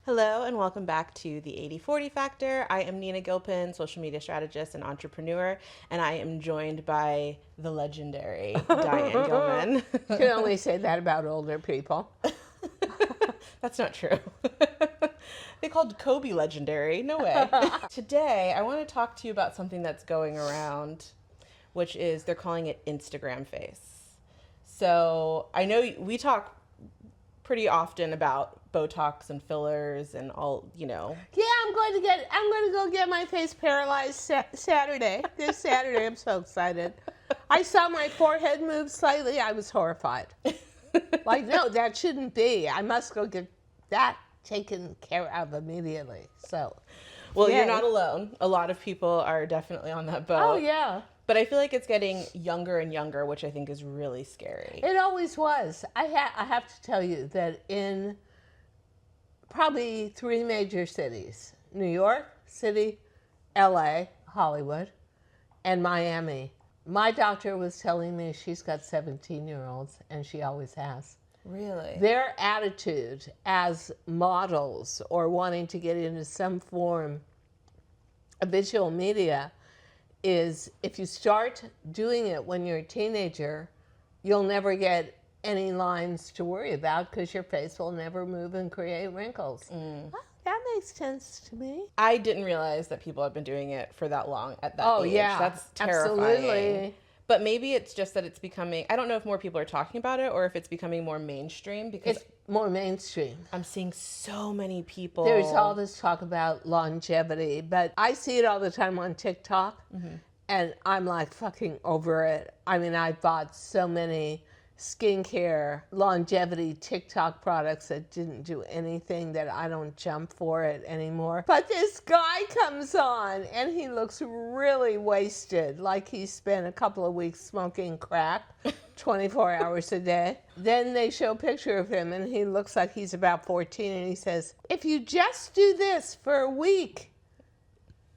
Hello and welcome back to the 80/40 Factor. I am Nyna Gilpin, social media strategist and entrepreneur, and I am joined by the legendary Diane Gilman. You can only say that about older people. That's not true. They called Kobe legendary. No way. Today, I want to talk to you about something that's going around, which is they're calling it Instagram face. So I know we talk pretty often about Botox and fillers and all, Yeah, I'm going to go get my face paralyzed Saturday. This Saturday, I'm so excited. I saw my forehead move slightly. I was horrified. Like, no, that shouldn't be. I must go get that taken care of immediately. So, well, yay. You're not alone. A lot of people are definitely on that boat. Oh, yeah. But I feel like it's getting younger and younger, which I think is really scary. It always was. I have to tell you that in probably 3 major cities, New York City, LA, Hollywood, and Miami, my doctor was telling me she's got 17-year-olds, and she always has. Really? Their attitude as models or wanting to get into some form of visual media is if you start doing it when you're a teenager, you'll never get any lines to worry about because your face will never move and create wrinkles. Well, that makes sense to me. I didn't realize that people have been doing it for that long at that age. Oh, yeah. That's terrifying. Absolutely. But maybe it's just that it's becoming, I don't know if more people are talking about it or if it's becoming more mainstream because It's more mainstream. I'm seeing so many people. There's all this talk about longevity, but I see it all the time on TikTok, and I'm like fucking over it. I mean, I bought so many skincare longevity TikTok products that didn't do anything, that I don't jump for it anymore. But this guy comes on and he looks really wasted, like he spent a couple of weeks smoking crack 24 hours a day. Then they show a picture of him and he looks like he's about 14, and he says, if you just do this for a week,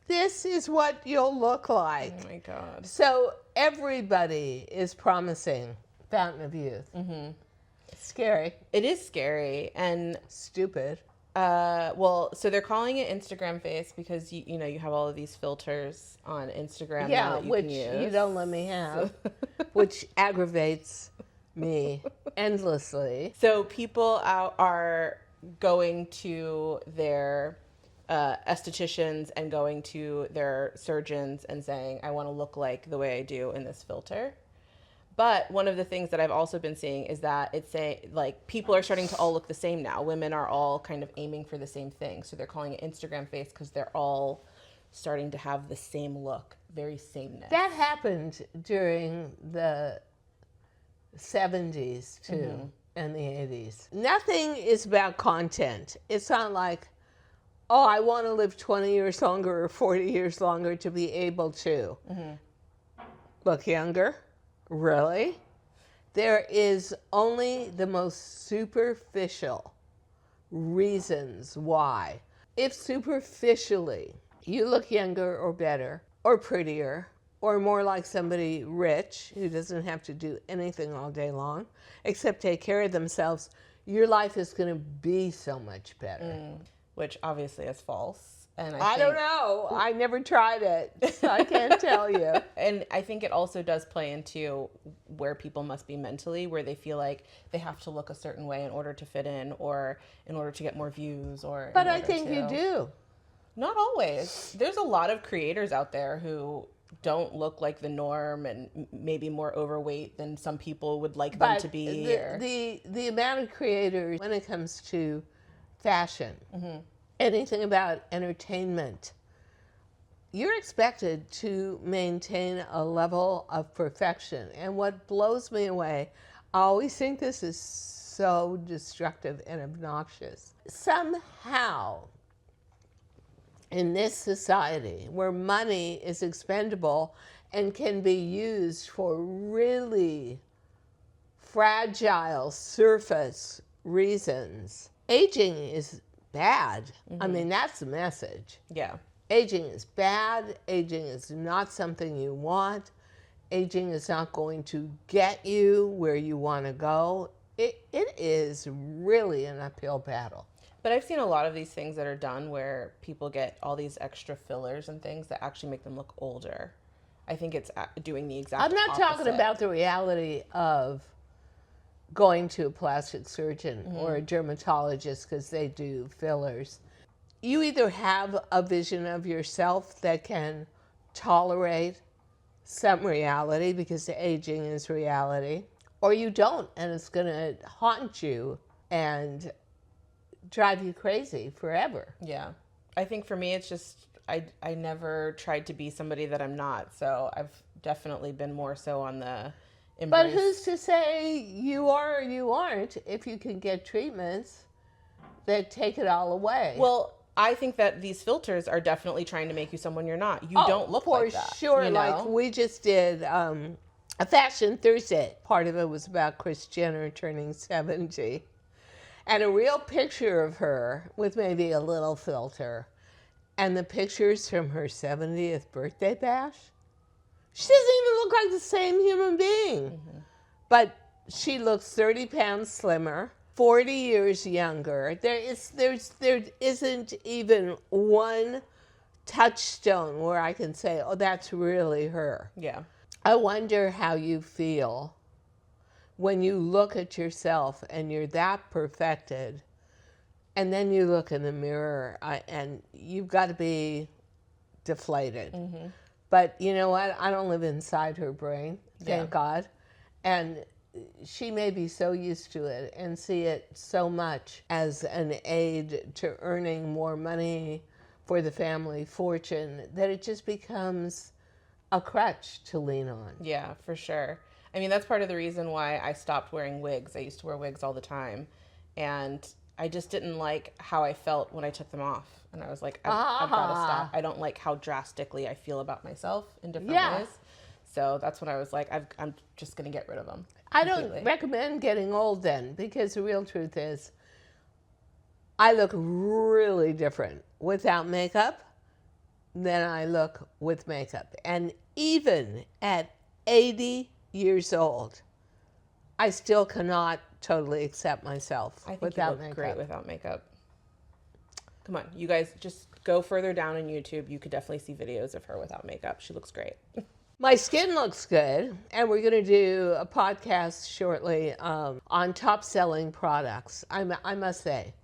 this is what you'll look like. Oh my God. So everybody is promising fountain of youth. Scary. It is scary. And Stupid. well, so they're calling it Instagram face because you know you have all of these filters on Instagram now Yeah, that you which can use. you don't let me have, which aggravates me endlessly. So people are going to their estheticians and going to their surgeons and saying, I want to look like the way I do in this filter. But one of the things that I've also been seeing is that like people are starting to all look the same now. Women are all kind of aiming for the same thing. So they're calling it Instagram face because they're all starting to have the same look, very sameness. That happened during the 70s too, and the 80s. Nothing is about content. It's not like, oh, I want to live 20 years longer or 40 years longer to be able to look younger. Really? There is only the most superficial reasons why. If superficially you look younger or better or prettier or more like somebody rich who doesn't have to do anything all day long except take care of themselves, your life is going to be so much better. Which obviously is false. And I don't know. I never tried it, so I can't tell you. And I think it also does play into where people must be mentally, where they feel like they have to look a certain way in order to fit in or in order to get more views or But I think you do. Not always. There's a lot of creators out there who don't look like the norm and maybe more overweight than some people would like them to be. The amount of creators when it comes to fashion, anything about entertainment, you're expected to maintain a level of perfection. And what blows me away, I always think this is so destructive and obnoxious. Somehow, in this society where money is expendable and can be used for really fragile surface reasons, aging is bad. I mean, that's the message. Yeah. Aging is bad. Aging is not something you want. Aging is not going to get you where you want to go. It is really an uphill battle. But I've seen a lot of these things that are done where people get all these extra fillers and things that actually make them look older. I think it's doing the exact I'm not opposite. talking about the reality of going to a plastic surgeon or a dermatologist because they do fillers. You either have a vision of yourself that can tolerate some reality because the aging is reality, or you don't, and it's going to haunt you and drive you crazy forever. Yeah. I think for me, it's just, I never tried to be somebody that I'm not. So I've definitely been more so on the embrace. But who's to say you are or you aren't if you can get treatments that take it all away? Well, I think that these filters are definitely trying to make you someone you're not. You don't look for like that. sure. You know? Like we just did a Fashion Thursday. Part of it was about Kris Jenner turning 70. And a real picture of her with maybe a little filter. And the pictures from her 70th birthday bash. She doesn't even look like the same human being. But she looks 30 pounds slimmer, 40 years younger. There isn't even one touchstone where I can say, oh, that's really her. Yeah. I wonder how you feel when you look at yourself and you're that perfected, and then you look in the mirror and you've got to be deflated. But you know what? I don't live inside her brain, thank God. And she may be so used to it and see it so much as an aid to earning more money for the family fortune that it just becomes a crutch to lean on. Yeah, for sure. I mean, that's part of the reason why I stopped wearing wigs. I used to wear wigs all the time. And I just didn't like how I felt when I took them off. And I was like, I've got to stop. I don't like how drastically I feel about myself in different ways. So that's when I was like, I'm just going to get rid of them. I don't recommend getting old then, because the real truth is I look really different without makeup than I look with makeup. And even at 80 years old, I still cannot totally accept myself without makeup. Great without makeup. Come on, you guys, just go further down on YouTube. You could definitely see videos of her without makeup. She looks great. My skin looks good, and we're going to do a podcast shortly on top-selling products. I must say,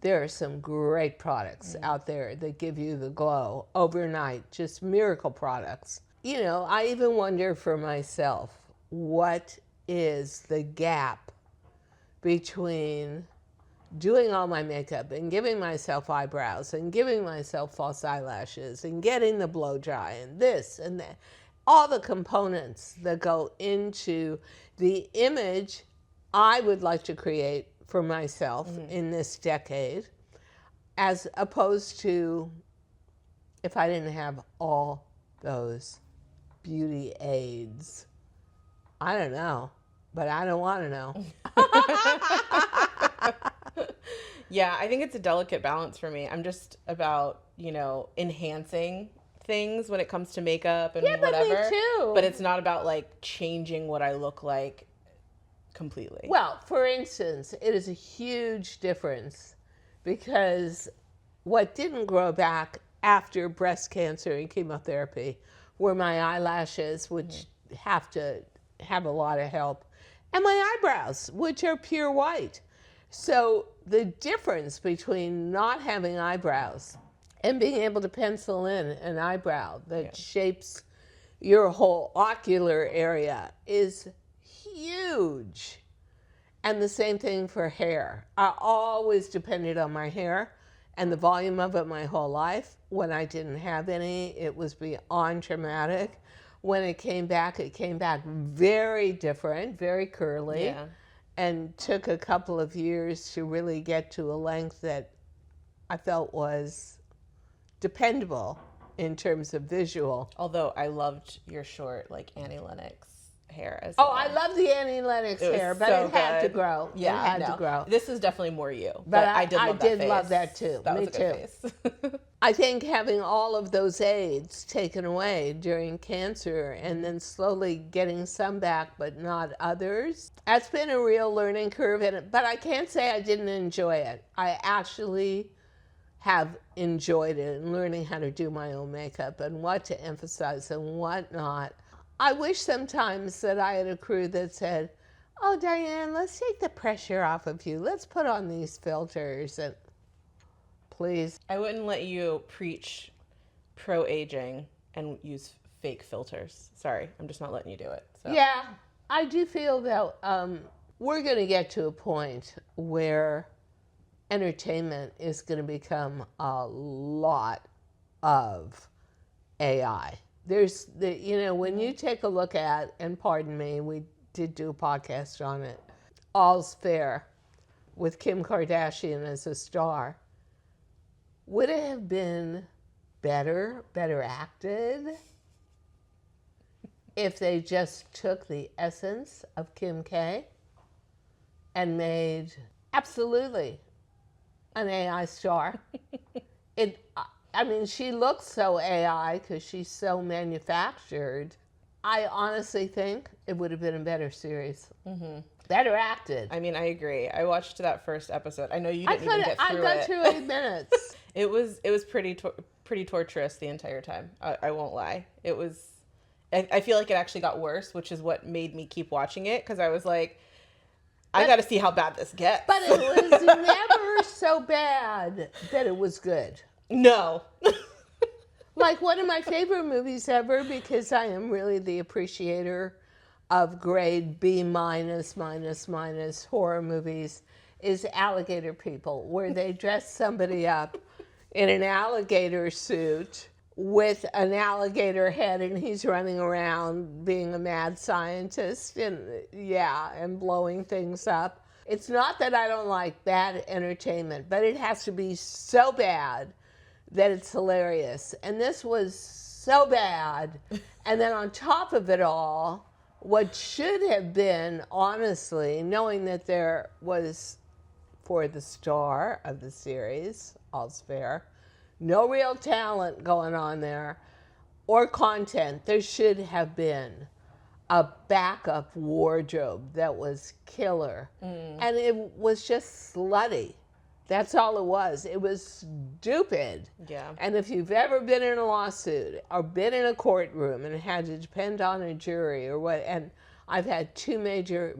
there are some great products out there that give you the glow overnight, just miracle products. You know, I even wonder for myself, what is the gap between doing all my makeup and giving myself eyebrows and giving myself false eyelashes and getting the blow dry and this and that, all the components that go into the image I would like to create for myself in this decade, as opposed to if I didn't have all those beauty aids. I don't know, but I don't want to know. Yeah, I think it's a delicate balance for me. I'm just about, enhancing things when it comes to makeup and whatever. But me too. But it's not about like changing what I look like completely. Well, for instance, it is a huge difference because what didn't grow back after breast cancer and chemotherapy were my eyelashes, which have to have a lot of help, and my eyebrows, which are pure white. So the difference between not having eyebrows and being able to pencil in an eyebrow that shapes your whole ocular area is huge. And the same thing for hair. I always depended on my hair and the volume of it my whole life. When I didn't have any, it was beyond traumatic. When it came back very different, very curly, and took a couple of years to really get to a length that I felt was dependable in terms of visual. Although I loved your short, like Annie Lennox hair as well. Oh, I love the Annie Lennox hair, but it had to grow. Yeah, it had to grow. This is definitely more you. But I did love that face. Love that too. That Me was a good face. I think having all of those aids taken away during cancer and then slowly getting some back but not others, that's been a real learning curve. But I can't say I didn't enjoy it. I actually have enjoyed it and learning how to do my own makeup and what to emphasize and what not. I wish sometimes that I had a crew that said, oh, Diane, let's take the pressure off of you. Let's put on these filters and please. I wouldn't let you preach pro-aging and use fake filters. Sorry, I'm just not letting you do it. So. Yeah, I do feel that we're going to get to a point where entertainment is going to become a lot of AI. There's when you take a look at, and pardon me, we did do a podcast on it, All's Fair with Kim Kardashian as a star. Would it have been better acted if they just took the essence of Kim K and made absolutely an AI star? I mean, she looks so AI because she's so manufactured. I honestly think it would have been a better series. Mm-hmm. Better acted. I mean, I agree. I watched that first episode. I know you didn't even get through it. I got through 8 minutes. It was pretty torturous the entire time. I won't lie. It was. I feel like it actually got worse, which is what made me keep watching it, because I was like, I got to see how bad this gets. But it was never so bad that it was good. No. Like one of my favorite movies ever, because I am really the appreciator of grade B minus horror movies, is Alligator People, where they dress somebody up in an alligator suit with an alligator head, and he's running around being a mad scientist and blowing things up. It's not that I don't like bad entertainment, but it has to be so bad that it's hilarious. And this was so bad. And then on top of it all, what should have been, honestly, knowing that there was, for the star of the series, All's Fair, no real talent going on there or content, there should have been a backup wardrobe that was killer. And it was just slutty. That's all it was. It was stupid. Yeah. And if you've ever been in a lawsuit or been in a courtroom and had to depend on a jury or what, and I've had 2 major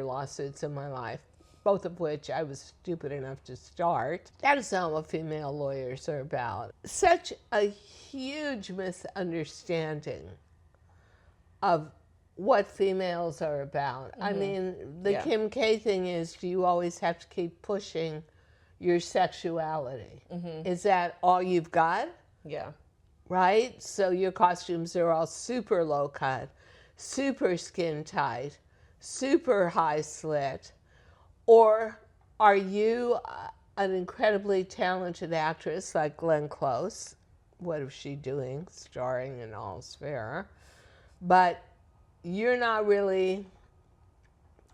lawsuits in my life, both of which I was stupid enough to start. That is not what female lawyers are about. Such a huge misunderstanding of what females are about. Mm-hmm. I mean, the Kim K thing is, do you always have to keep pushing your sexuality? Mm-hmm. Is that all you've got? Yeah. Right? So your costumes are all super low cut, super skin tight, super high slit. Or are you an incredibly talented actress like Glenn Close? What is she doing? Starring in All's Fair. But you're not really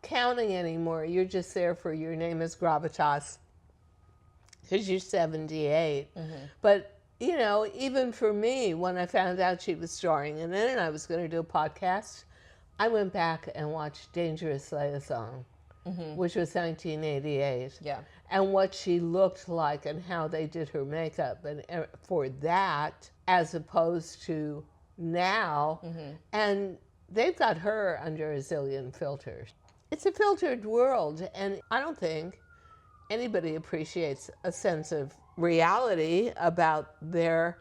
counting anymore. You're just there for your name is gravitas because you're 78. Mm-hmm. But, you know, even for me, when I found out she was starring in it and I was going to do a podcast, I went back and watched Dangerous Liaison, which was 1988. Yeah. And what she looked like and how they did her makeup and for that, as opposed to now. And they've got her under a zillion filters. It's a filtered world, and I don't think anybody appreciates a sense of reality about their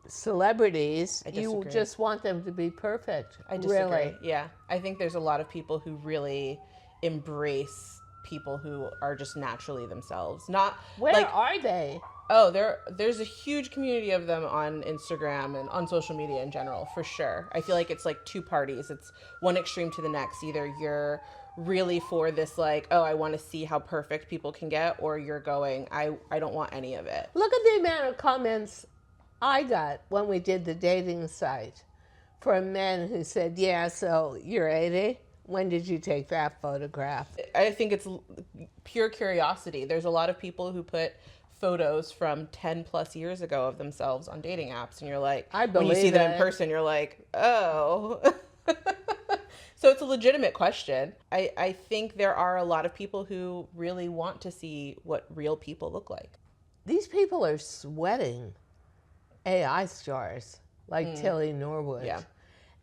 celebrities. You just want them to be perfect. I disagree. Really. Yeah. I think there's a lot of people who really embrace people who are just naturally themselves. Where are they? Oh, there's a huge community of them on Instagram and on social media in general, for sure. I feel like it's like 2 parties. It's one extreme to the next. Either you're really for this, like, oh, I want to see how perfect people can get, or you're going, I don't want any of it. Look at the amount of comments I got when we did the dating site from men who said, yeah, so you're 80? When did you take that photograph? I think it's pure curiosity. There's a lot of people who put photos from 10 plus years ago of themselves on dating apps, and you're like, I when you see believe them in it. person, you're like, oh. So it's a legitimate question. I think there are a lot of people who really want to see what real people look like. These people are sweating AI stars like Tilly Norwood. Yeah.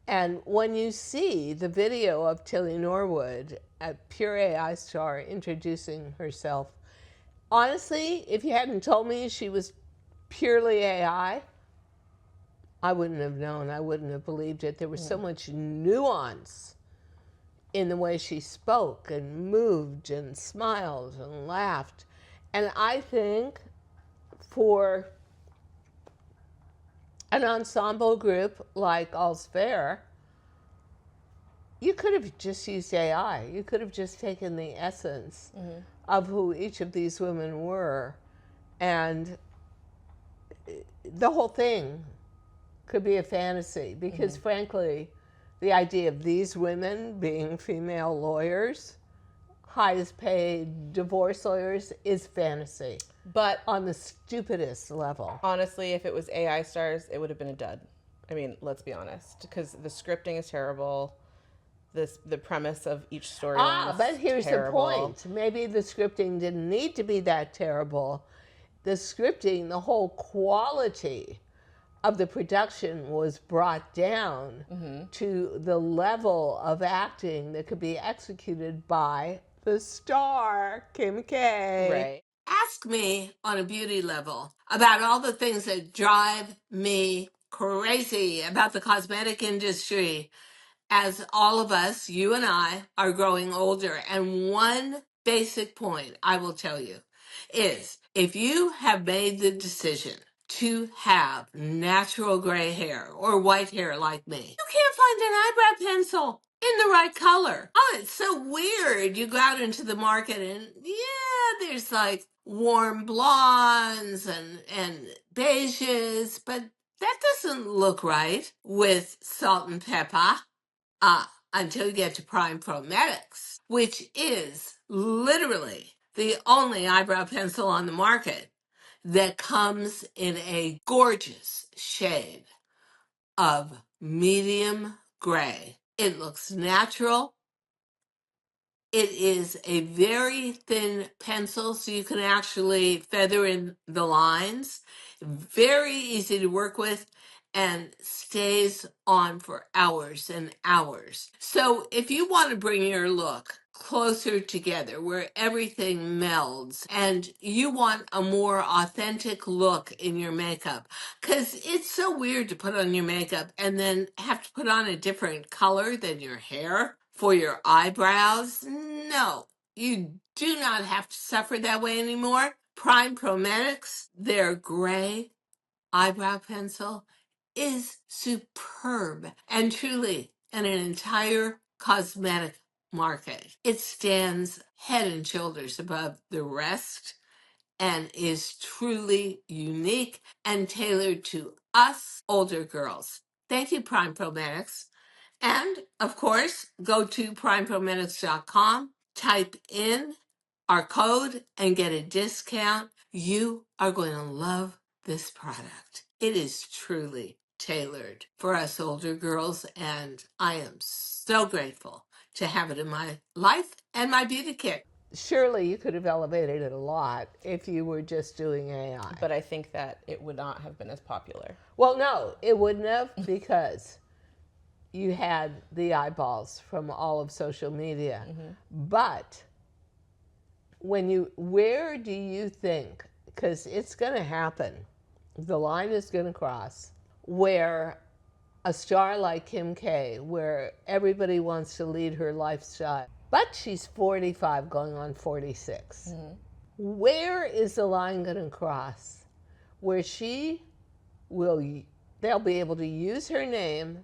And when you see the video of Tilly Norwood, a pure AI star, introducing herself, honestly, if you hadn't told me she was purely AI, I wouldn't have known. I wouldn't have believed it. There was so much nuance in the way she spoke and moved and smiled and laughed. And I think for an ensemble group like All's Fair, you could have just used AI. You could have just taken the essence of who each of these women were, and the whole thing could be a fantasy, because frankly, the idea of these women being female lawyers, highest paid divorce lawyers, is fantasy. But On the stupidest level. honestly, if it was AI stars, it would have been a dud. I mean, let's be honest, because the scripting is terrible. The premise of each story is But here's terrible. the point. Maybe the scripting didn't need to be that terrible. The scripting, the whole quality of the production was brought down to the level of acting that could be executed by the star, Kim K. Right. Ask me on a beauty level about all the things that drive me crazy about the cosmetic industry, as all of us, you and I, are growing older. And one basic point I will tell you is, if you have made the decision to have natural gray hair or white hair like me, you can't find an eyebrow pencil in the right color. Oh, it's so weird. You go out into the market and there's like warm blondes and beiges, but that doesn't look right with salt and pepper. Until you get to Prime Prometics, which is literally the only eyebrow pencil on the market that comes in a gorgeous shade of medium gray. It looks natural. It is a very thin pencil, so you can actually feather in the lines. Very easy to work with and stays on for hours and hours. So if you want to bring your look closer together where everything melds, and you want a more authentic look in your makeup, because it's so weird to put on your makeup and then have to put on a different color than your hair for your eyebrows. No, you do not have to suffer that way anymore. Prime Prometics, their gray eyebrow pencil, is superb and truly in an entire cosmetic market. It stands head and shoulders above the rest and is truly unique and tailored to us older girls. Thank you, Prime Prometics. And of course, go to primeprometics.com, type in our code, and get a discount. You are going to love this product. It is truly tailored for us older girls, and I am so grateful to have it in my life and my beauty kit. Surely you could have elevated it a lot if you were just doing AI. But I think that it would not have been as popular. Well, no, it wouldn't have, because you had the eyeballs from all of social media. But where do you think, because it's going to happen, the line is going to cross, where a star like Kim K, where everybody wants to lead her lifestyle, but she's 45 going on 46. Where is the line going to cross where they'll be able to use her name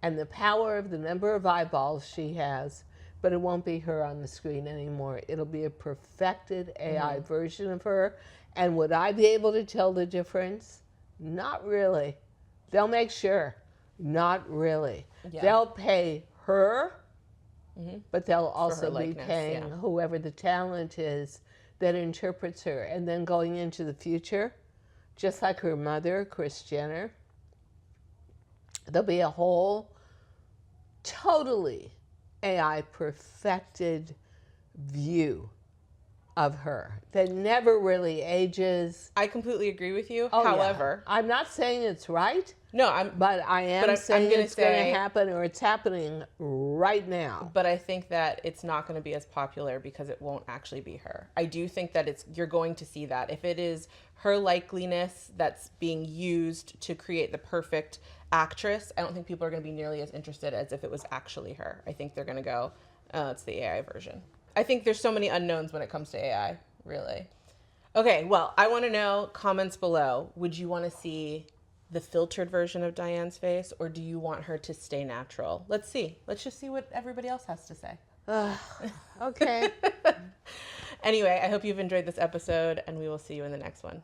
and the power of the number of eyeballs she has, but it won't be her on the screen anymore. It'll be a perfected AI version of her. And would I be able to tell the difference? Not really. They'll make sure. Not really. Yeah. They'll pay her, but they'll also be likeness, paying whoever the talent is that interprets her. And then going into the future, just like her mother, Kris Jenner, there'll be a whole totally AI perfected view of her that never really ages. I completely agree with you. Oh, However, yeah. I'm not saying it's right. no, But I am saying gonna it's going to happen, or it's happening right now. But I think that it's not going to be as popular because it won't actually be her. I do think that you're going to see that. If it is her likeliness that's being used to create the perfect actress, I don't think people are going to be nearly as interested as if it was actually her. I think they're going to go, it's the AI version. I think there's so many unknowns when it comes to AI, really. Okay, well, I want to know, comments below, would you want to see the filtered version of Diane's face, or do you want her to stay natural? Let's see. Let's just see what everybody else has to say. Okay. Anyway, I hope you've enjoyed this episode, and we will see you in the next one.